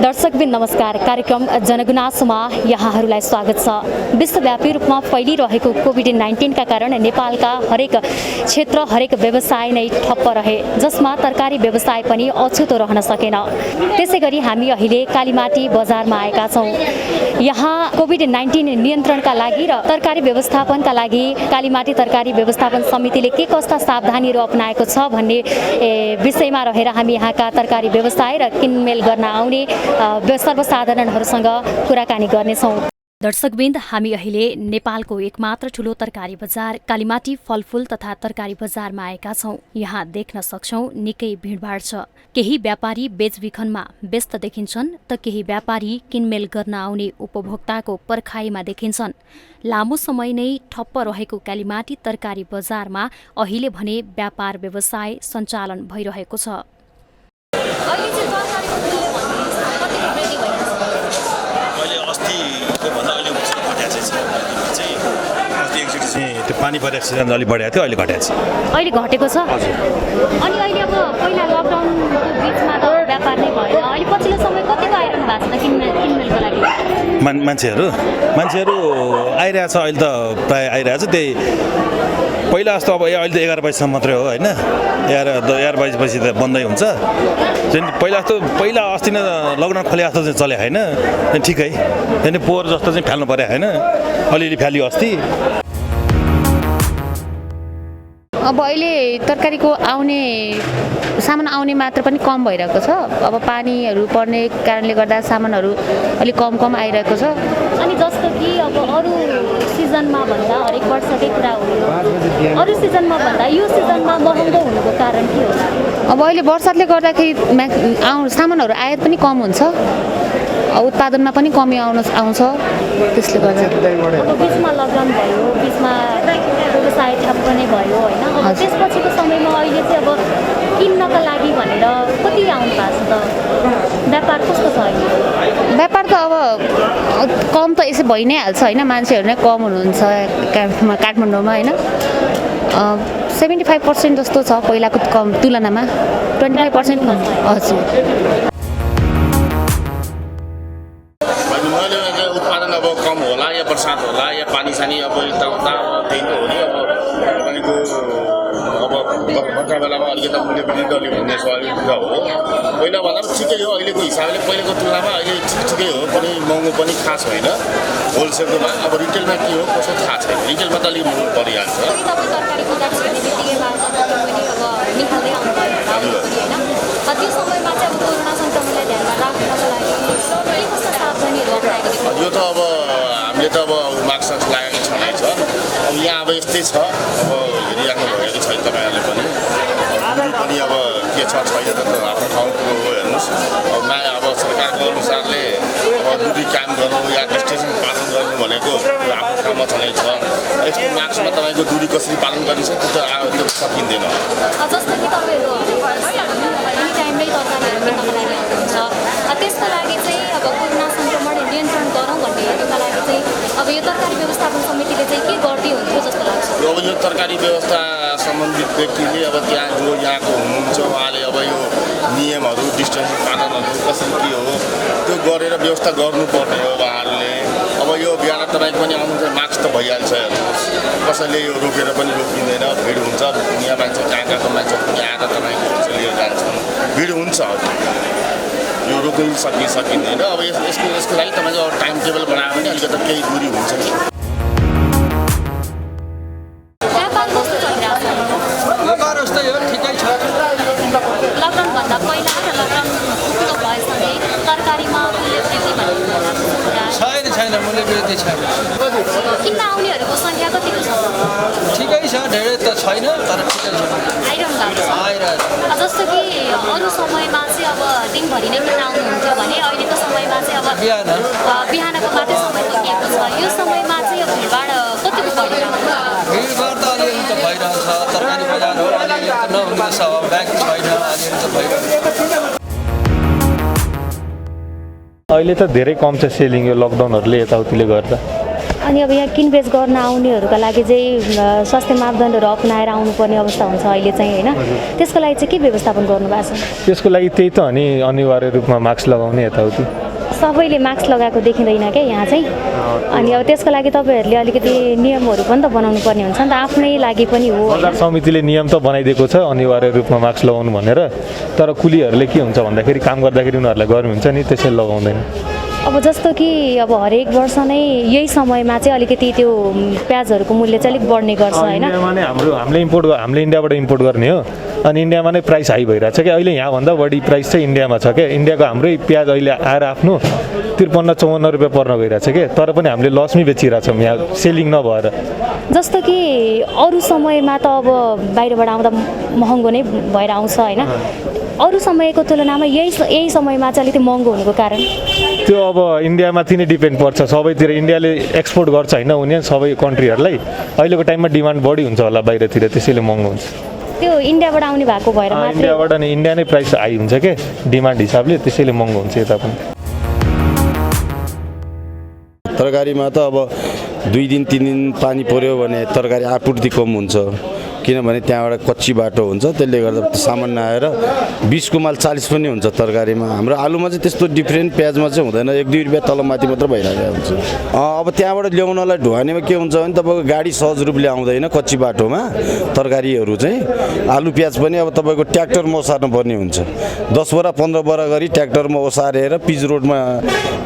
दर्शकबिन नमस्कार। कार्यक्रम जनगुनासोमा यहाँहरूलाई स्वागत छ। विश्वव्यापी रूपमा फैलिरहेको कोभिड-19 का कारण नेपालका हरेक क्षेत्र हरेक व्यवसाय नै ठप्प रहे, जसमा तरकारी व्यवसाय पनि अछुतो रहन सकेन। त्यसैगरी हामी अहिले कालीमाटी बजारमा आएका छौँ। यहाँ कोभिड-19 नियन्त्रणका लागि र तरकारी व्यवस्थापनका लागि कालीमाटी तरकारी व्यवस्थापन समितिले के कस्ता सावधानीहरू अपनाएको छ भन्ने विषयमा रहेर हामी यहाँका तरकारी व्यवसाय र किनमेल गर्न आउने सर्वसाधारणहरूसँग कुराकानी गर्नेछौँ। दर्शकबिन्द, हामी अहिले नेपालको एकमात्र ठूलो तरकारी बजार कालीमाटी फलफूल तथा तरकारी बजारमा आएका छौँ। यहाँ देख्न सक्छौँ निकै भिडभाड छ। केही व्यापारी बेचबिखनमा व्यस्त देखिन्छन् त केही व्यापारी किनमेल गर्न आउने उपभोक्ताको पर्खाइमा देखिन्छन्। लामो समय नै ठप्प रहेको कालीमाटी तरकारी बजारमा अहिले भने व्यापार व्यवसाय सञ्चालन भइरहेको छ। त्यो पानी परेको सिजन अलिक बढेको थियो, अहिले घटेको छ। अहिले घटेको छ। अनि अहिले अब पहिला लकडाउनको बिचमा त व्यापार नै भएन। अहिले पछिल्लो समय कतिको आइरहनु भएको छ किनमेलको लागि? मान्छेहरू आइरहेछ, अहिले त प्रायः आइरहेछ। त्यही पहिला जस्तो अब अहिले त 11 बजीसम्म मात्रै हो होइन, 11 बजीपछि त बन्दै हुन्छ। पहिला अस्ति नै लकडाउन खोले जस्तो चाहिँ चले होइन, ठिकै त्यहाँदेखि पोहोर जस्तो चाहिँ फाल्नु पऱ्यो होइन, अलिअलि फाल्यो अस्ति। अब अहिले तरकारीको सामान आउने मात्रा पनि कम भइरहेको छ। अब पानीहरू पर्ने कारणले गर्दा सामानहरू अलिक कम आइरहेको छ। अनि जस्तो कि अब अरू सिजनमा भन्दा हरेक वर्षकै कुरा हो, अरू सिजनमा भन्दा यो सिजनमा महँगो हुनुको कारण के होला? अब अहिले बर्सातले गर्दाखेरि सामानहरू आयात पनि कम हुन्छ, उत्पादनमा पनि कमी आउँछ। त्यसले गर्दा अब बिचमा लकडाउन भयो, बिचमा व्यवसाय ठप्प नै भयो होइन। अब त्यसपछिको समयमा अहिले चाहिँ अब किन्नका लागि भनेर कति आउनु भएको छ त? व्यापार कस्तो छ अहिले? व्यापार त अब कम त यसै भइ नै हाल्छ होइन, मान्छेहरू नै कम हुनुहुन्छ काठमाडौँमा होइन। 75% जस्तो छ पहिलाको कम तुलनामा, 25% हजुर। उत्पादन अब कम होला या बर्सात होला या पानी सानी अब यताउता त्यही त हो नि। अब बर्खा बेलामा अलिकति मूल्य वृद्धि गर्ने भन्ने स्वाभाविक हो। पहिला भन्दा पनि ठिकै हो, अहिलेको हिसाबले पहिलाको तुलनामा अहिले ठिकै हो, पनि महँगो पनि खास होइन। होलसेलकोमा अब रिटेलमा के हो कसो थाहा छैन, रिटेलमा त अलिक महँगो परिहाल्छ। त्यो समयमा चाहिँ अब कोरोना सङ्क्रमणलाई ध्यानमा राख्नको लागि के कस्ता सावधानीहरू अप्नाएको थियो? यो त अब हामीले त अब मास्क लागेको छँदैछ। अब यहाँ अब यस्तै छ, अब हेरिराख्नु भएको छैन तपाईँहरूले पनि अब के छ छैन त आफ्नो ठाउँको हो हेर्नुहोस्। अब नयाँ अब सरकारको अनुसारले अब दुरी काम गर्नु या डिस्टेन्सिङ पालन गर्नु भनेको आफ्नो ठाउँमा छँदैछ। यस्तो मास्कमा तपाईँको दुरी कसरी पालन गरिन्छ त्यो सकिँदैन। जस्तो कि तपाईँहरू एनी टाइममै तरकारीहरू किन्नको लागि आउनुहुन्छ, त्यसको लागि चाहिँ अब कोरोना सङ्क्रमण नियन्त्रण गरौँ भन्ने हेतुका लागि चाहिँ अब यो तरकारी व्यवस्थापन समितिले चाहिँ के गर्दै हुन्थ्यो जस्तो लाग्छ? अब यो तरकारी व्यवस्था सम्बन्धित व्यक्तिले अब त्यहाँ जो यहाँको हुनुहुन्छ उहाँले अब यो नियमहरू डिस्टेन्सिङ पालनहरू कसरी के हो त्यो गरेर व्यवस्था गर्नुपर्ने हो उहाँहरूले। अब यो बिहान तपाईँको पनि आउनुहुन्छ मास्क त भइहाल्छ हेर्नुहोस्, कसैले यो रोकेर पनि रोकिँदैन, भिड हुन्छ। यहाँ मान्छे कहाँको मान्छे पनि आएर तपाईँको लिएर जान्छन्, भिड हुन्छ। यो रोक्नु सकिँदैन। अब यसको लागि तपाईँको टाइम टेबल बनायो भने अलिकति केही दुरी हुन्छ नि। लकडाउनभन्दा पहिला र लकडाउन सुरु भएसँगै तरकारीमा मूल्य वृद्धि भनेको छैन, मूल्य वृद्धि छैन। किन्न आउनेहरूको सङ्ख्या कतिको छ? ठिकै छ, धेरै त छैन तर ठिकै छ, आइरहनु भएको छ। जस्तो कि अरू समयमा चाहिँ अब दिनभरि नै किन्न आउनुहुन्थ्यो भने अहिलेको समयमा चाहिँ अब बिहानको मात्रै समय तोकिएको छ। यो समयमा चाहिँ अब भिडभाड कतिको बढिरहेको छ? भिडभाड त अलिअलि त भइरहन्छ, तरकारी बजार हो, अलिअलि त नहुने छ, ब्याङ्क छैन, अलिअलि त भइरहन्छ। अहिले त धेरै कम छ सेलिङ यो लकडाउनहरूले यताउतिले गर्दा। अनि अब यहाँ किनबेच गर्न आउनेहरूका लागि चाहिँ स्वास्थ्य मापदण्डहरू अपनाएर आउनुपर्ने अवस्था हुन्छ अहिले चाहिँ होइन त्यसको लागि चाहिँ के व्यवस्थापन गर्नुभएको छ त्यसको लागि त्यही त अनि अनिवार्य रूपमा मास्क लगाउने यताउति सबैले मास्क लगाएको देखिँदैन क्या यहाँ चाहिँ अनि अब त्यसको लागि तपाईँहरूले अलिकति नियमहरू पनि त बनाउनु पर्ने हुन्छ नि त आफ्नै लागि पनि हो बजार समितिले नियम त बनाइदिएको छ अनिवार्य रूपमा मास्क लगाउनु भनेर तर कुलीहरूले के हुन्छ भन्दाखेरि काम गर्दाखेरि उनीहरूलाई गर्मी हुन्छ नि त्यसैले लगाउँदैन अब जस्तो कि अब हरेक वर्ष नै यही समयमा चाहिँ अलिकति त्यो प्याजहरूको मूल्य चाहिँ अलिक बढ्ने गर्छ होइन इन्डियामा नै हामीले इन्डियाबाट इम्पोर्ट गर्ने हो अनि इन्डियामा नै प्राइस हाई भइरहेछ क्या अहिले यहाँभन्दा बढी प्राइस चाहिँ इन्डियामा छ क्या इन्डियाको हाम्रै प्याज अहिले आएर आफ्नो 53-54 रुपियाँ पर्न गइरहेछ क्या तर पनि हामीले लसमै बेचिरहेछौँ यहाँ सेलिङ नभएर जस्तो कि अरू समयमा त अब बाहिरबाट आउँदा महँगो नै भएर आउँछ होइन अरू समयको तुलनामा यही समयमा चाहिँ अलिकति महँगो हुनुको कारण त्यो अब इन्डियामाथि नै डिपेन्ड पर्छ सबैतिर इन्डियाले एक्सपोर्ट गर्छ होइन उनी सबै कन्ट्रीहरूलाई अहिलेको टाइममा डिमान्ड बढी हुन्छ होला बाहिरतिर त्यसैले महँगो हुन्छ त्यो इन्डियाबाट आउने भएको भएर मात्रै इन्डियाबाट नि इन्डिया नै प्राइस हाई हुन्छ क्या डिमान्ड हिसाबले त्यसैले महँगो हुन्छ यता पनि तरकारीमा त अब 2 दिन 3 दिन पानी पर्यो भने तरकारी आपूर्ति कम हुन्छ किनभने त्यहाँबाट कच्ची बाटो हुन्छ त्यसले गर्दा सामान नआएर 20 को माल 40 पनि हुन्छ तरकारीमा हाम्रो आलुमा चाहिँ त्यस्तो डिफ्रेन्ट प्याजमा चाहिँ हुँदैन 1-2 रुपियाँ तलमाथि मात्र भइरहेको हुन्छ अब त्यहाँबाट ल्याउनलाई ढुवानीमा के हुन्छ भने तपाईँको गाडी सहज रूपले आउँदैन कच्ची बाटोमा तरकारीहरू चाहिँ आलु प्याज पनि अब तपाईँको ट्र्याक्टरमा ओसार्नु पर्ने हुन्छ 10 बोरा 15 बोरा गरी ट्र्याक्टरमा ओसारेर पिच रोडमा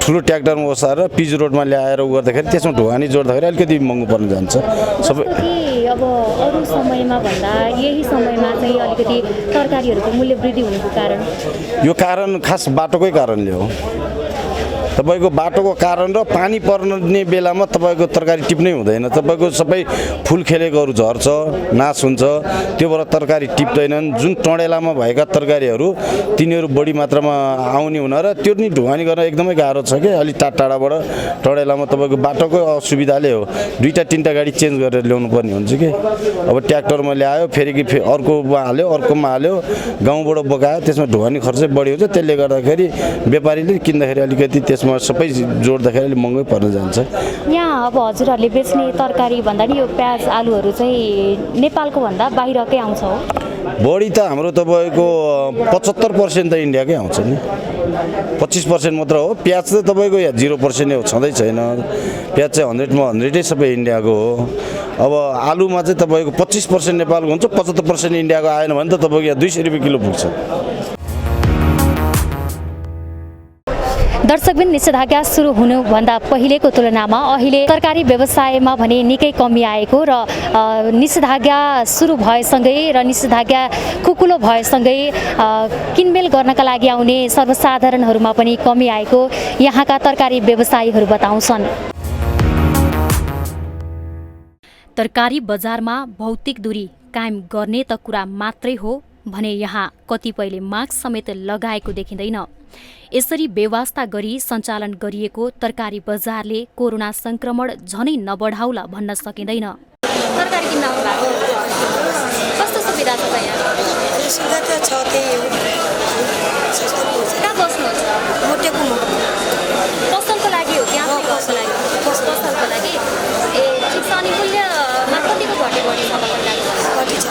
ठुलो ट्र्याक्टरमा ओसारेर पिच रोडमा ल्याएर उ गर्दाखेरि त्यसमा ढुवानी जोड्दाखेरि अलिकति महँगो पर्न जान्छ सबै अब अरू समयमा भन्दा यही समयमा चाहिँ अलिकति तरकारीहरूको मूल्य वृद्धि हुनुको कारण यो कारण खास बाटोकै कारणले हो तपाईँको बाटोको कारण र पानी पर्ने बेलामा तपाईँको तरकारी टिप्नै हुँदैन तपाईँको सबै फुल खेलेकोहरू झर्छ नाश हुन्छ त्यो भएर तरकारी टिप्दैनन् जुन टडेलामा भएका तरकारीहरू तिनीहरू बढी मात्रामा आउने हुन र त्यो नि ढुवानी गर्न एकदमै गाह्रो छ कि अलि टाढाबाट टडेलामा तपाईँको बाटोको असुविधाले हो 2-3टा गाडी चेन्ज गरेर ल्याउनु पर्ने हुन्छ कि अब ट्र्याक्टरमा ल्यायो फेरि कि अर्कोमा हाल्यो अर्कोमा हाल्यो गाउँबाट बोकायो त्यसमा ढुवानी खर्च बढी हुन्छ त्यसले गर्दाखेरि व्यापारीले किन्दाखेरि अलिकति त्यसमा सबै जोड्दाखेरि अलिक महँगै पर्न जान्छ यहाँ अब हजुरहरूले बेच्ने तरकारी भन्दा नि यो प्याज आलुहरू चाहिँ नेपालको भन्दा बाहिरकै आउँछ हो बढी त हाम्रो तपाईँको 75% त इन्डियाकै आउँछ नि 25% मात्र हो प्याज त तपाईँको यहाँ 0% हो छँदै छैन प्याज चाहिँ 100मा 100 सबै इन्डियाको हो अब आलुमा चाहिँ तपाईँको 25% नेपालको हुन्छ 75% इन्डियाको आएन भने त तपाईँको यहाँ 200 रुपियाँ किलो पुग्छ दर्शकबिन निषेधाज्ञा सुरु हुनुभन्दा पहिलेको तुलनामा अहिले तरकारी व्यवसायमा भने निकै कमी आएको र निषेधाज्ञा सुरु भएसँगै र निषेधाज्ञा कुकुलो भएसँगै किनमेल गर्नका लागि आउने सर्वसाधारणहरूमा पनि कमी आएको यहाँका तरकारी व्यवसायीहरू बताउँछन् तरकारी बजारमा भौतिक दूरी कायम गर्ने त कुरा मात्रै हो भने यहाँ कतिपयले मास्क समेत लगाएको देखिँदैन यसरी बेवास्ता गरी सञ्चालन गरिएको तरकारी बजारले कोरोना संक्रमण झनै नबढाउला भन्न सकिँदैन तरकारी किन्न आउनु भएको कस्तो सुविधा छ त यहाँ सुविधा त छ त्यही हो कहाँ बस्नुहुन्छ पसलको लागि हो त्यहाँ पसलको लागि पसलको लागि ए ठिक छ अनि मूल्यमा कतिको घटे बढी छ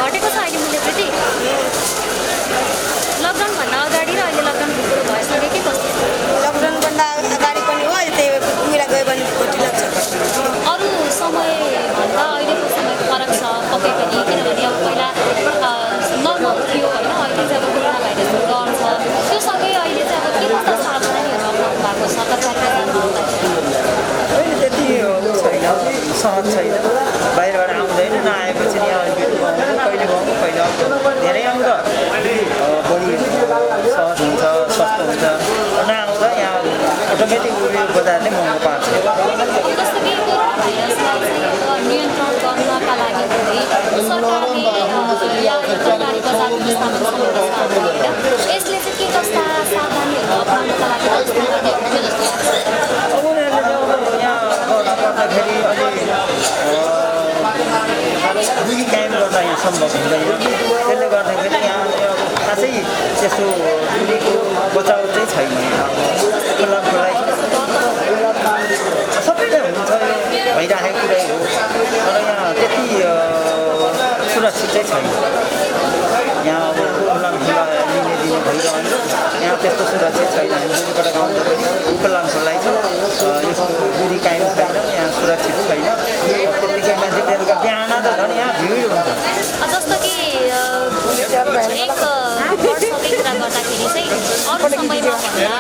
घटेको छ अहिले मूल्य वृद्धि लकडाउनभन्दा अगाडि र अहिले लकडाउन कुरो भएसँगै के कस्तो लकडाउनभन्दा अगाडि पनि हो अहिले त्यही मिला गयो भने घटी लाग्छ अरू समयभन्दा अहिलेको समयको फरक छ पक्कै पनि किनभने अब पहिला नर्मल थियो होइन अहिले चाहिँ अब कोरोना भाइरसको डर छ त्यो सँगै अहिले चाहिँ अब के कस्ता सावधानीहरू अप्नाउनु भएको छ तरकारी होइन त्यति छैन सहज छैन बाहिरबाट आउँदैन नआएपछि यहाँ कहिले गाउँ कहिले आउँछ धेरै आउँदा बढी सहज हुन्छ सस्तो हुन्छ नआउँदा यहाँ अटोमेटिक बजारले महँगो पार्छ जस्तो कि कोरोना भाइरसलाई नियन्त्रण गर्नका लागि सरकारले यहाँ तरकारी बजारको स्थापना गरेको छ होइन यसले चाहिँ के कस्ता सावधानीहरू अप्नाउनका लागि अब उनीहरूले यहाँ गर्नुपर्दाखेरि अलि कायम गर्दा यहाँ सम्भव हुँदैन त्यसले गर्दाखेरि यहाँ खासै त्यस्तो दुरीको बचाउ चाहिँ छैन खुल्ला सबै नै हुन्छ सुरक्षित चाहिँ छैन। यहाँ अब खुल्ला लिने दिने भइरहन्छ, यहाँ त्यस्तो सुरक्षित छैन। हामी दुरीबाट गाउँदा पनि खुल्लालाई चाहिँ यस्तो दुरी कायम छैन, यहाँ सुरक्षित छैन। त्यतिकै मान्छे बेलुका बिहान त झन् यहाँ भिड हुन्छ। जस्तो कि एक वर्षकै कुरा गर्दाखेरि चाहिँ अरू समयमा भन्दा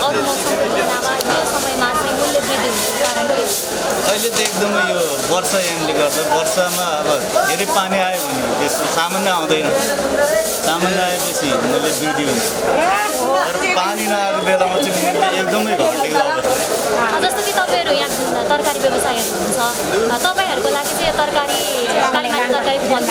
अरू मौसमको तुलनामा यो समयमा चाहिँ मूल्य वृद्धि हुनुको कारण के हो? अहिले त एकदमै यो वर्षायामले गर्दा वर्षामा अब धेरै पानी आयो भने त्यसको सामान्य आउँदैन, सामान्य आएपछि मूल्य वृद्धि हुन्छ। तर पानी नआएको बेलामा चाहिँ मूल्य एकदमै घटेको अवस्था। जस्तो कि तपाईँहरू यहाँ तरकारी व्यवसायहरू हुनुहुन्छ, तपाईँहरूको लागि चाहिँ यो तरकारी कालीमाटी तरकारी फल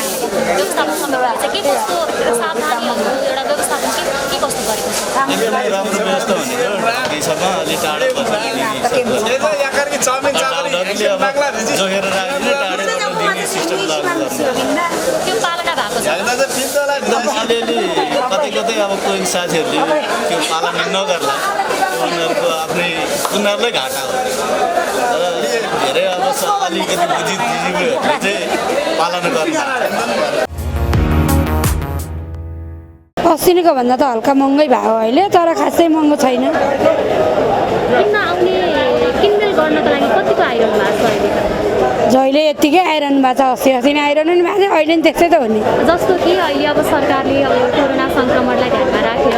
व्यवस्थापन समितिले चाहिँ के कस्तो सावधानीहरू एउटा व्यवस्थापन के कस्तो गरेको छ? एकदमै राम्रो व्यवस्था भनेको ढाकेसम्म अलि टाढो जोखेर राखिदिने टाढो दिने सिस्टम लागु गर्नु। त्यो पालना भएको छ? एकदम अलिअलि कतै कतै अब कोही साथीहरूले त्यो पालना नगर्ला, उनीहरूको आफ्नै उनीहरूलाई घाटा हो। तर धेरै अब अलिकति बुझिदिनेहरूले चाहिँ पालना गर्नु। अस्तिको भन्दा त हल्का महँगै भयो अहिले, तर खासै महँगो छैन। किन्न आउने किनमेल गर्नको लागि कतिको आइरहनु भएको छ अहिले? जहिले यत्तिकै आइरहनु भएको छ, अस्ति नै आइरहनु भएको थियो, अहिले नि त्यस्तै त हो नि। जस्तो कि अहिले अब सरकारले अब कोरोना सङ्क्रमणलाई ध्यानमा राखेर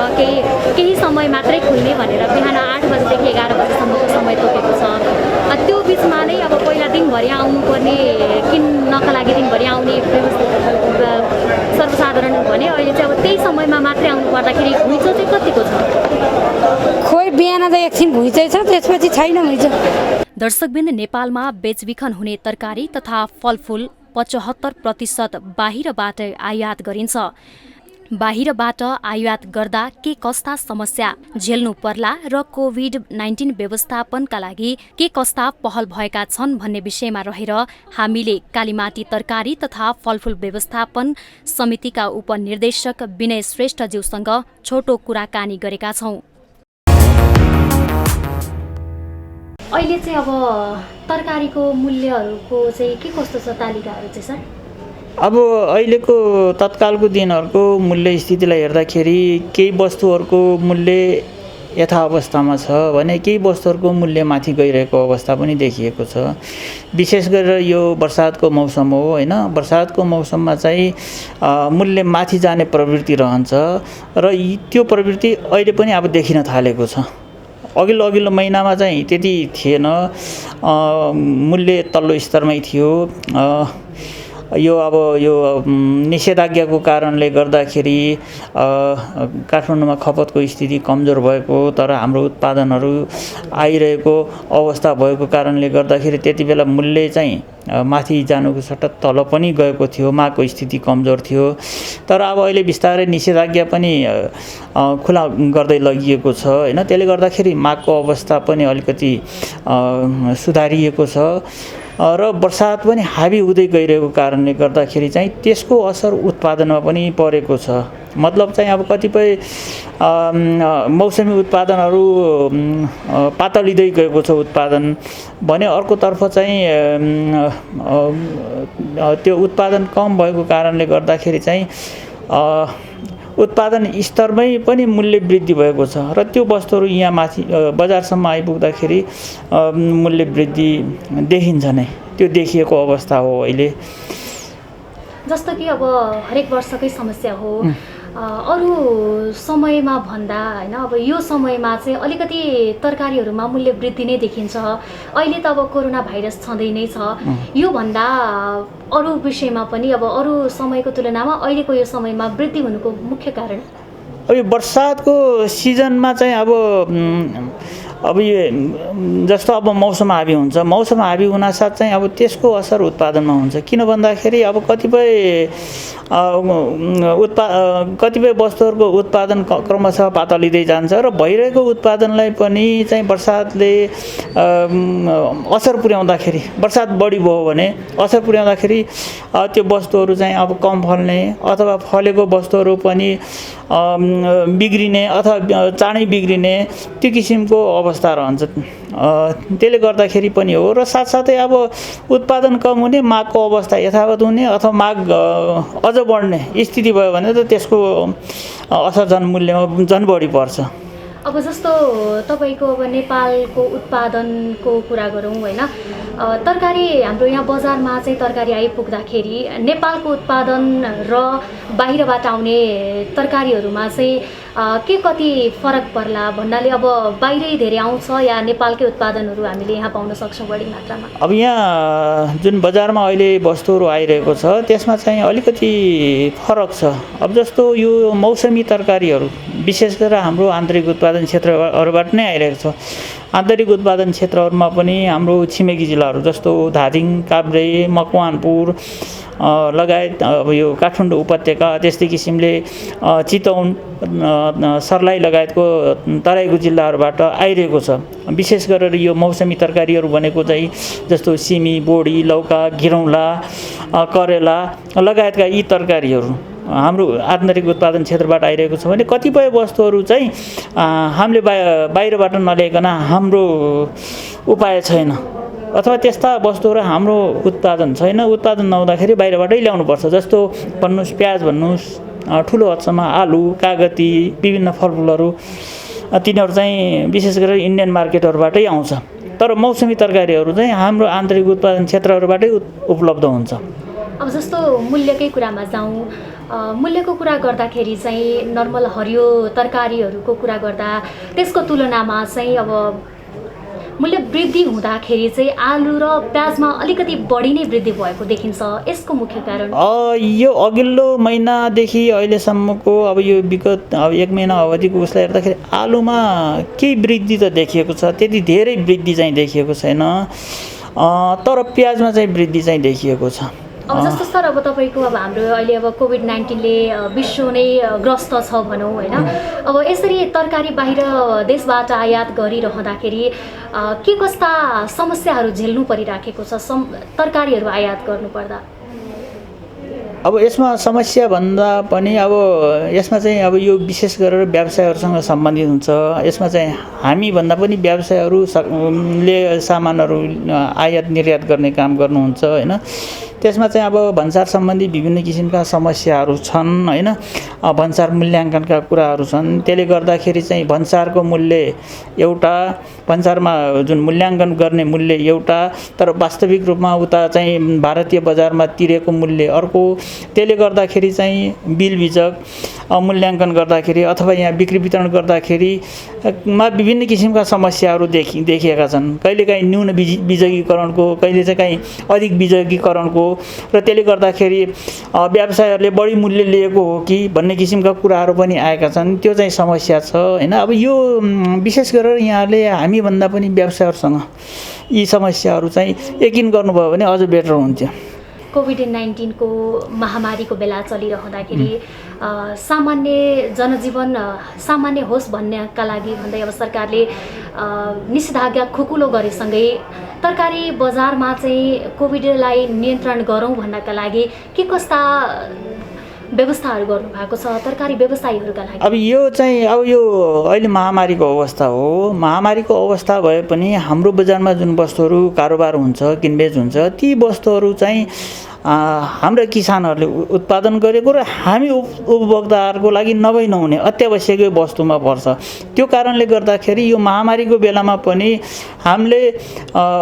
केही समय मात्रै खुल्ने भनेर बिहान 8 बजेदेखि 11 बजीसम्मको समय तोकेको छ। त्यो बिचमा नै अब पहिला दिनभरि आउनुपर्ने किन्नका लागि दिनभरि आउने सर्वसाधारण भने अहिले चाहिँ अब त्यही समयमा मात्रै आउनु पर्दाखेरि घुइँचो चाहिँ कतिको छ? खोइ बिहान त एकछिन घुइँचै छ, त्यसपछि छैन घुइँचो। दर्शकबिन्द, नेपालमा बेचबिखन हुने तरकारी तथा फलफुल 75% बाहिरबाट आयात गरिन्छ। बाहिरबाट आयात गर्दा के कस्ता समस्या झेल्नु पर्ला र कोभिड-19 व्यवस्थापनका लागि के कस्ता पहल भएका छन् भन्ने विषयमा रहेर हामीले कालीमाटी तरकारी तथा फलफुल व्यवस्थापन समितिका उपनिर्देशक विनय श्रेष्ठज्यूसँग छोटो कुराकानी गरेका छौं। अहिले चाहिँ अब तरकारीको मूल्यहरूको चाहिँ के कस्तो छ तालिकाहरू चाहिँ सर? अब अहिलेको तत्कालको दिनहरूको मूल्य स्थितिलाई हेर्दाखेरि केही वस्तुहरूको मूल्य यथावस्थामा छ भने केही वस्तुहरूको मूल्य माथि गइरहेको अवस्था पनि देखिएको छ। विशेष गरेर यो बर्सातको मौसम हो हैन, बर्सातको मौसममा चाहिँ मूल्य माथि जाने प्रवृत्ति रहन्छ र त्यो प्रवृत्ति अहिले पनि अब देखिन थालेको छ। अघिल्लो महिनामा चाहिँ त्यति थिएन, मूल्य तल्लो स्तरमै थियो। यो निषेधाज्ञाको कारणले गर्दाखेरि काठमाडौँमा खपतको स्थिति कमजोर भएको, तर हाम्रो उत्पादनहरू आइरहेको अवस्था भएको कारणले गर्दाखेरि त्यति बेला मूल्य चाहिँ माथि जानुको सट्टा तल पनि गएको थियो, मागको स्थिति कमजोर थियो। तर अब अहिले बिस्तारै निषेधाज्ञा पनि खुला गर्दै लगिएको छ हैन, त्यसले गर्दाखेरि मागको अवस्था पनि अलिकति सुधारिएको छ र बर्सात पनि हाबी हुँदै गइरहेको कारणले गर्दाखेरि चाहिँ त्यसको असर उत्पादनमा पनि परेको छ। मतलब चाहिँ अब कतिपय मौसमी उत्पादनहरू पातलिँदै गएको छ उत्पादन भने, अर्कोतर्फ चाहिँ त्यो उत्पादन कम भएको कारणले गर्दाखेरि चाहिँ उत्पादन स्तरमै पनि मूल्य वृद्धि भएको छ र त्यो वस्तुहरू यहाँ माथि बजारसम्म आइपुग्दाखेरि मूल्य वृद्धि देखिन्छ नै, त्यो देखिएको अवस्था हो अहिले। जस्तो कि अब हरेक वर्षकै समस्या हो, अरू समयमा भन्दा हैन अब यो समयमा चाहिँ अलिकति तरकारीहरूमा मूल्य वृद्धि नै देखिन्छ। अहिले त अब कोरोना भाइरस छँदै नै छ, यो भन्दा अरू विषयमा पनि अब अरू समयको तुलनामा अहिलेको यो समयमा वृद्धि हुनुको मुख्य कारण? अब यो बर्सातको सिजनमा चाहिँ अब यो जस्तो अब मौसम हाबी हुन्छ, मौसम हाबी हुनासाथ चाहिँ अब त्यसको असर उत्पादनमा हुन्छ। किन भन्दाखेरि अब कतिपय वस्तुहरूको उत्पादन क्रमशः पातलिँदै जान्छ र भइरहेको उत्पादनलाई पनि चाहिँ बर्सातले असर पुर्याउँदाखेरि, बर्सात बढी भयो भने असर पुर्याउँदाखेरि त्यो वस्तुहरू चाहिँ अब कम फल्ने अथवा फलेको वस्तुहरू पनि बिग्रिने अथवा चाँडै बिग्रिने त्यो किसिमको अवस्था अवस्था रहन्छ त्यसले गर्दाखेरि पनि हो र साथसाथै अब उत्पादन कम हुने मागको अवस्था यथावत हुने अथवा माग अझ बढ्ने स्थिति भयो भने त त्यसको असर जनमूल्यमा झन् बढी पर्छ। अब जस्तो तपाईँको अब नेपालको उत्पादनको कुरा गरौँ होइन, तरकारी हाम्रो यहाँ बजारमा चाहिँ तरकारी आइपुग्दाखेरि नेपालको उत्पादन र बाहिरबाट आउने तरकारीहरूमा चाहिँ के कति फरक पर्ला भन्नाले अब बाहिरै धेरै आउँछ या नेपालकै उत्पादनहरू हामीले यहाँ पाउन सक्छौँ बढी मात्रामा? अब यहाँ जुन बजारमा अहिले वस्तुहरू आइरहेको छ त्यसमा चाहिँ अलिकति फरक छ। अब जस्तो यो मौसमी तरकारीहरू विशेष गरेर हाम्रो आन्तरिक उत्पादन क्षेत्रहरूबाट नै आइरहेको छ। आन्तरिक उत्पादन क्षेत्रहरूमा पनि हाम्रो छिमेकी जिल्लाहरू जस्तो धादिङ, काभ्रे, मकवानपुर लगायत अब यो काठमाडौँ उपत्यका त्यस्तै किसिमले चितवन, सर्लाही लगायतको तराईको जिल्लाहरूबाट आइरहेको छ। विशेष गरेर यो मौसमी तरकारीहरू भनेको चाहिँ जस्तो सिमी, बोडी, लौका, घिरौँला, करेला लगायतका यी तरकारीहरू हाम्रो आन्तरिक उत्पादन क्षेत्रबाट आइरहेको छ भने कतिपय वस्तुहरू चाहिँ हामीले बाहिरबाट नल्याइकन हाम्रो उपाय छैन अथवा त्यस्ता वस्तुहरू हाम्रो उत्पादन छैन, उत्पादन नहुँदाखेरि बाहिरबाटै ल्याउनुपर्छ। जस्तो भन्नुहोस् प्याज भन्नुहोस्, ठुलो हदसम्म आलु, कागती, विभिन्न फलफुलहरू तिनीहरू चाहिँ विशेष गरेर इन्डियन मार्केटहरूबाटै आउँछ। तर मौसमी तरकारीहरू चाहिँ हाम्रो आन्तरिक उत्पादन क्षेत्रहरूबाटै उपलब्ध हुन्छ। अब जस्तो मूल्यकै कुरामा जाउँ, मूल्यको कुरा गर्दाखेरि चाहिँ नर्मल हरियो तरकारीहरूको कुरा गर्दा त्यसको तुलनामा चाहिँ अब मूल्य वृद्धि हुँदाखेरि चाहिँ आलु र प्याजमा अलिकति बढी नै वृद्धि भएको देखिन्छ। यसको मुख्य कारण यो अघिल्लो महिनादेखि अहिलेसम्मको अब यो विगत अब 1 महिना अवधिको उसलाई हेर्दाखेरि आलुमा केही वृद्धि त देखिएको छ, त्यति धेरै वृद्धि चाहिँ देखिएको छैन, तर प्याजमा चाहिँ वृद्धि चाहिँ देखिएको छ। अब जस्तो सर अब तपाईँको अब हाम्रो अहिले अब कोभिड-19ले विश्व नै ग्रस्त छ भनौँ होइन, अब यसरी तरकारी बाहिर देशबाट आयात गरिरहँदाखेरि के कस्ता समस्याहरू झेल्नु परिराखेको छ तरकारीहरू आयात गर्नुपर्दा? अब यसमा समस्या भन्दा पनि अब यसमा चाहिँ अब यो विशेष गरेर व्यवसायहरूसँग सम्बन्धित हुन्छ। यसमा चाहिँ हामी भन्दा पनि व्यवसायहरूले सामानहरू आयात निर्यात गर्ने काम गर्नुहुन्छ होइन। त्यसमा चाहिँ अब भन्सार सम्बन्धी विभिन्न किसिमका समस्याहरू छन् होइन, भन्सार मूल्याङ्कनका कुराहरू छन्। त्यसले गर्दाखेरि चाहिँ भन्सारको मूल्य एउटा, भन्सारमा जुन मूल्याङ्कन गर्ने मूल्य एउटा, तर वास्तविक रूपमा उता चाहिँ भारतीय बजारमा तिरेको मूल्य अर्को। त्यसले गर्दाखेरि चाहिँ बिल बिजक मूल्याङ्कन गर्दाखेरि अथवा यहाँ बिक्री वितरण गर्दाखेरिमा विभिन्न किसिमका समस्याहरू देखिएका छन्। कहिलेकाहीँ न्यून बिजकीकरणको, कहिले चाहिँ काहीँ अधिक बिजकीकरणको, र त्यसले गर्दाखेरि व्यवसायहरूले बढी मूल्य लिएको हो कि भन्ने किसिमका कुराहरू पनि आएका छन्। त्यो चाहिँ समस्या छ होइन। अब यो विशेष गरेर यहाँले हामीभन्दा पनि व्यवसायहरूसँग यी समस्याहरू चाहिँ यकिन गर्नुभयो भने अझ बेटर हुन्थ्यो। कोभिड-19 को महामारीको बेला चलिरहँदाखेरि सामान्य जनजीवन सामान्य होस् भन्नका लागि भन्दै अब सरकारले निषेधाज्ञा खुकुलो गरेसँगै तरकारी बजारमा चाहिँ कोभिडलाई नियन्त्रण गरौँ भन्नका लागि के कस्ता व्यवस्थाहरू गर्नुभएको छ तरकारी व्यवसायीहरूका लागि? अब यो चाहिँ अब यो अहिले महामारीको अवस्था हो। महामारीको अवस्था भए पनि हाम्रो बजारमा जुन वस्तुहरू कारोबार हुन्छ, किनबेच हुन्छ, ती वस्तुहरू चाहिँ हाम्रा किसानहरूले उत्पादन गरेको र हामी उपभोक्ताहरूको लागि नभई नहुने अत्यावश्यक वस्तुमा पर्छ। त्यो कारणले गर्दाखेरि यो महामारीको बेलामा पनि हामीले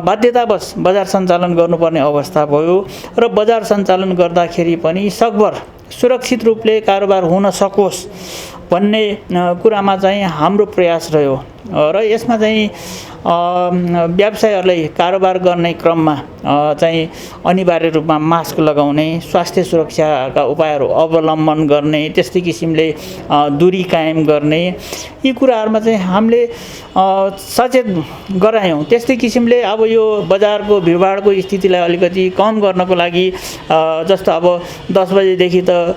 बाध्यतावश बजार सञ्चालन गर्नुपर्ने अवस्था भयो र बजार सञ्चालन गर्दाखेरि पनि सकभर सुरक्षित रूपले कारोबार हुन सकोस् भन्ने कुरामा चाहिँ हाम्रो प्रयास रह्यो र यसमा चाहिँ व्यवसायहरूलाई कारोबार गर्ने क्रममा चाहिँ अनिवार्य रूपमा मास्क लगाउने, स्वास्थ्य सुरक्षाका उपायहरू अवलम्बन गर्ने, त्यस्तै किसिमले दूरी कायम गर्ने, यी कुराहरूमा चाहिँ हामीले सचेत गरायौँ। त्यस्तै किसिमले अब यो बजारको भिडभाडको स्थितिलाई अलिकति कम गर्नको लागि जस्तो अब 10 बजेदेखि त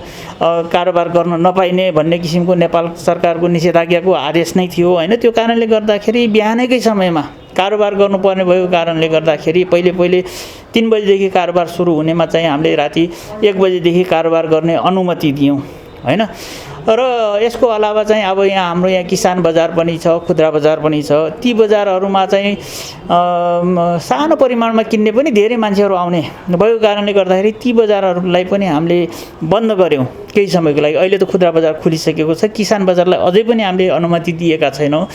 कारोबार गर्न नपाइने भन्ने किसिमको नेपाल सरकारको निषेधाज्ञाको आदेश नै थियो होइन। त्यो कारणले गर्दाखेरि बिहानैकै समयमा कारोबार गर्नुपर्ने भएको कारणले गर्दाखेरि पहिले 3 बजेदेखि कारोबार सुरु हुनेमा चाहिँ हामीले राति 1 बजेदेखि कारोबार गर्ने अनुमति दियौँ होइन। र यसको अलावा चाहिँ अब यहाँ हाम्रो यहाँ किसान बजार पनि छ, खुद्रा बजार पनि छ। ती बजारहरूमा चाहिँ सानो परिमाणमा किन्ने पनि धेरै मान्छेहरू आउने भएको कारणले गर्दाखेरि ती बजारहरूलाई पनि हामीले बन्द गऱ्यौँ केही समयको लागि। अहिले त खुद्रा बजार खुलिसकेको छ, किसान बजारलाई अझै पनि हामीले अनुमति दिएका छैनौँ।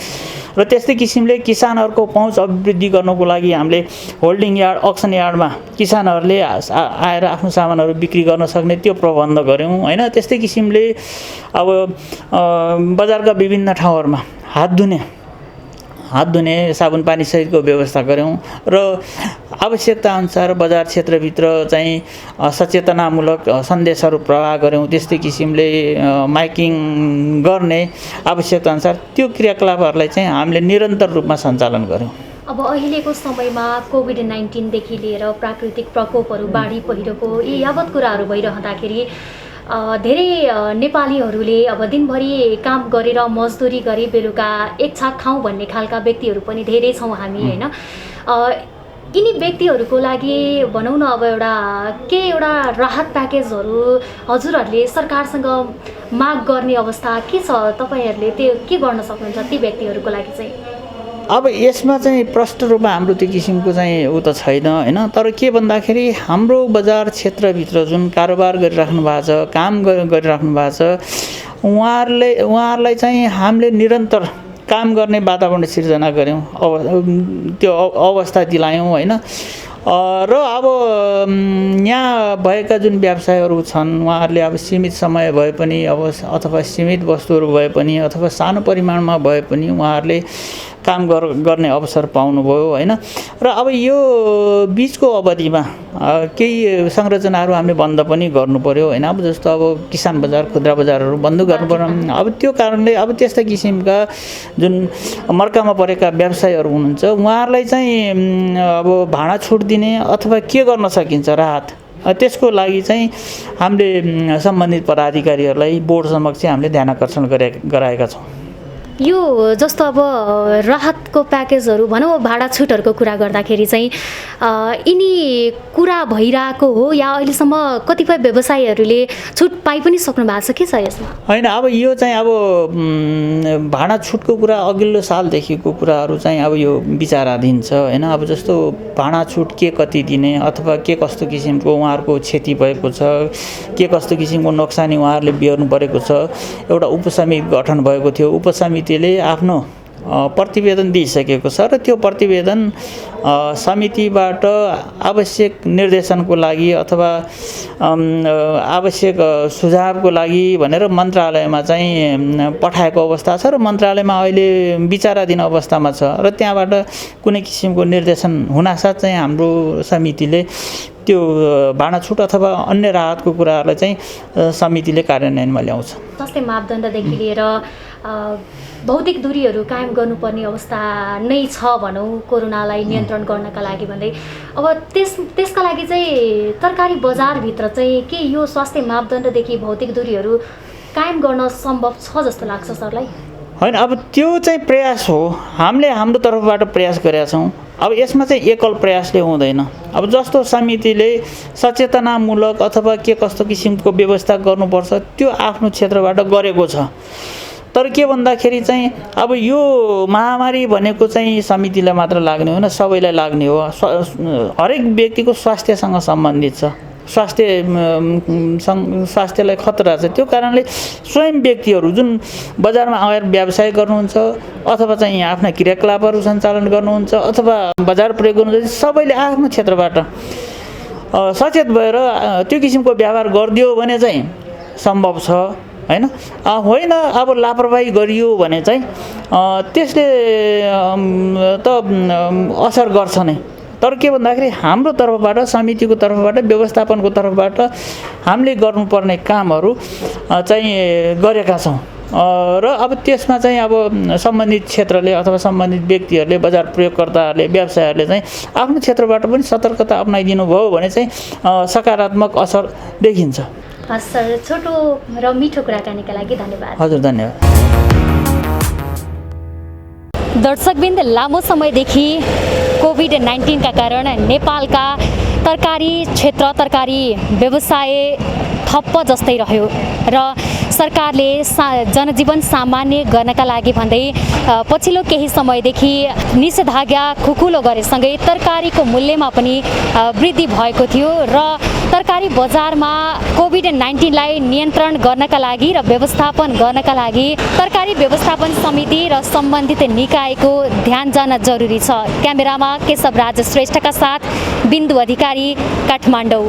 र त्यस्तै किसिमले किसानहरूको पहुँच अभिवृद्धि गर्नको लागि हामीले होल्डिङ यार्ड, अक्सन यार्डमा किसानहरूले आएर आफ्नो सामानहरू बिक्री गर्न सक्ने त्यो प्रबन्ध गऱ्यौँ होइन। त्यस्तै किसिमले अब बजारका विभिन्न ठाउँहरूमा हात धुने साबुन पानी सहितको व्यवस्था गऱ्यौँ र आवश्यकताअनुसार बजार क्षेत्रभित्र चाहिँ सचेतनामूलक सन्देशहरू प्रवाह गऱ्यौँ। त्यस्तै किसिमले माइकिङ गर्ने आवश्यकताअनुसार त्यो क्रियाकलापहरूलाई चाहिँ हामीले निरन्तर रूपमा सञ्चालन गऱ्यौँ। अब अहिलेको समयमा कोभिड-19देखि लिएर प्राकृतिक प्रकोपहरू, बाढी पहिरोको यी यावत कुराहरू भइरहँदाखेरि धेरै नेपालीहरूले अब दिनभरि काम गरेर मजदुरी गरी बेलुका एक छाक खाउँ भन्ने खालका व्यक्तिहरू पनि धेरै छौँ हामी होइन। यिनी व्यक्तिहरूको लागि भनौँ न अब एउटा राहत प्याकेजहरू हजुरहरूले सरकारसँग माग गर्ने अवस्था के छ? तपाईँहरूले त्यो के गर्न सक्नुहुन्छ ती व्यक्तिहरूको लागि चाहिँ? अब यसमा चाहिँ प्रष्ट रूपमा हाम्रो त्यो किसिमको चाहिँ ऊ त छैन होइन। तर के भन्दाखेरि हाम्रो बजार क्षेत्रभित्र जुन कारोबार गरिराख्नु भएको छ, काम गरिराख्नु भएको छ, उहाँहरूलाई चाहिँ हामीले निरन्तर काम गर्ने वातावरण सिर्जना गऱ्यौँ, त्यो अवस्था दिलायौँ होइन। र अब यहाँ भएका जुन व्यवसायहरू छन् उहाँहरूले अब सीमित समय भए पनि अथवा सीमित वस्तुहरू भए पनि अथवा सानो परिमाणमा भए पनि उहाँहरूले काम गर्ने अवसर पाउनुभयो होइन। र अब यो बिचको अवधिमा केही संरचनाहरू हामीले बन्द पनि गर्नु पर्यो होइन। अब जस्तो अब किसान बजार, खुद्रा बजारहरू बन्द गर्नु पर्यो। अब त्यो कारणले अब त्यस्ता किसिमका जुन मर्कामा परेका व्यवसायहरू हुनुहुन्छ उहाँहरूलाई चाहिँ अब भाडा छुट दिने अथवा के गर्न सकिन्छ राहत, त्यसको लागि चाहिँ हामीले सम्बन्धित पदाधिकारीहरूलाई बोर्ड समक्ष हामीले ध्यान आकर्षण गराएका छौँ। यो जस्तो अब राहतको प्याकेजहरू भनौँ, भाडा छुटहरूको कुरा गर्दाखेरि चाहिँ यिनी कुरा भइरहेको हो या अहिलेसम्म कतिपय व्यवसायीहरूले छुट पाइ पनि सक्नु भएको छ? के छ यसमा? होइन, अब यो चाहिँ अब भाडा छुटको कुरा अघिल्लो सालदेखिको कुराहरू चाहिँ अब यो विचाराधीन छ होइन। अब जस्तो भाडा छुट के कति दिने अथवा के कस्तो किसिमको उहाँहरूको क्षति भएको छ, के कस्तो किसिमको नोक्सानी उहाँहरूले बिहोर्नु परेको छ। एउटा उपसमिति गठन भएको थियो, उपसमितिले आफ्नो प्रतिवेदन दिइसकेको छ र त्यो प्रतिवेदन समितिबाट आवश्यक निर्देशनको लागि अथवा आवश्यक सुझावको लागि भनेर मन्त्रालयमा चाहिँ पठाएको अवस्था छ र मन्त्रालयमा अहिले विचाराधीन अवस्थामा छ र त्यहाँबाट कुनै किसिमको निर्देशन हुनासाथ चाहिँ हाम्रो समितिले त्यो भाडा छुट अथवा अन्य राहतको कुराहरूलाई चाहिँ समितिले कार्यान्वयनमा ल्याउँछ। स्वास्थ्य मापदण्डदेखि लिएर भौतिक दूरीहरू कायम गर्नुपर्ने अवस्था नै छ भनौँ कोरोनालाई नियन्त्रण गर्नका लागि भन्दै। अब त्यसका लागि चाहिँ तरकारी बजारभित्र चाहिँ के यो स्वास्थ्य मापदण्डदेखि भौतिक दूरीहरू कायम गर्न सम्भव छ जस्तो लाग्छ सरलाई? होइन, अब त्यो चाहिँ प्रयास हो, हामीले हाम्रो तर्फबाट प्रयास गरेका छौँ। अब यसमा चाहिँ एकल प्रयासले हुँदैन। अब जस्तो समितिले सचेतनामूलक अथवा के कस्तो किसिमको व्यवस्था गर्नुपर्छ त्यो आफ्नो क्षेत्रबाट गरेको छ। तर के भन्दाखेरि चाहिँ अब यो महामारी भनेको चाहिँ समितिलाई मात्र लाग्ने होइन, सबैलाई लाग्ने हो। हरेक व्यक्तिको स्वास्थ्यसँग सम्बन्धित छ, स्वास्थ्यलाई खतरा छ। त्यो कारणले स्वयं व्यक्तिहरू जुन बजारमा आएर व्यवसाय गर्नुहुन्छ अथवा चाहिँ यहाँ आफ्ना क्रियाकलापहरू सञ्चालन गर्नुहुन्छ अथवा बजार प्रयोग गर्नुहुन्छ, सबैले आफ्नो क्षेत्रबाट सचेत भएर त्यो किसिमको व्यवहार गरिदियो भने चाहिँ सम्भव छ होइन। अब लापरवाही गरियो भने चाहिँ त्यसले त असर गर्छ नै। तर के भन्दाखेरि हाम्रो तर्फबाट, समितिको तर्फबाट, व्यवस्थापनको तर्फबाट हामीले गर्नुपर्ने कामहरू चाहिँ गरेका छौँ र अब त्यसमा चाहिँ अब सम्बन्धित क्षेत्रले अथवा सम्बन्धित व्यक्तिहरूले, बजार प्रयोगकर्ताहरूले, व्यवसायहरूले चाहिँ आफ्नो क्षेत्रबाट पनि सतर्कता अपनाइदिनु भयो भने चाहिँ सकारात्मक असर देखिन्छ। हस् सर, छोटो र मिठो कुराकानीका लागि धन्यवाद। हजुर, धन्यवाद। दर्शकवृन्द, लामो समयदेखि कोभिड-19 का कारण नेपालका तरकारी क्षेत्र, तरकारी व्यवसाय ठप्प जस्तै रह्यो र सरकारले जनजीवन सामान्य गर्नका लागि भन्दै पछिल्लो केही समयदेखि निषेधाज्ञा खुकुलो गरेसँगै तरकारीको मूल्यमा पनि वृद्धि भएको थियो र तरकारी बजारमा कोभिड-19लाई नियन्त्रण गर्नका लागि र व्यवस्थापन गर्नका लागि तरकारी व्यवस्थापन समिति र सम्बन्धित निकायको ध्यान जान जरुरी छ। क्यामेरामा केशव राज श्रेष्ठका साथ बिन्दु अधिकारी, काठमाडौँ।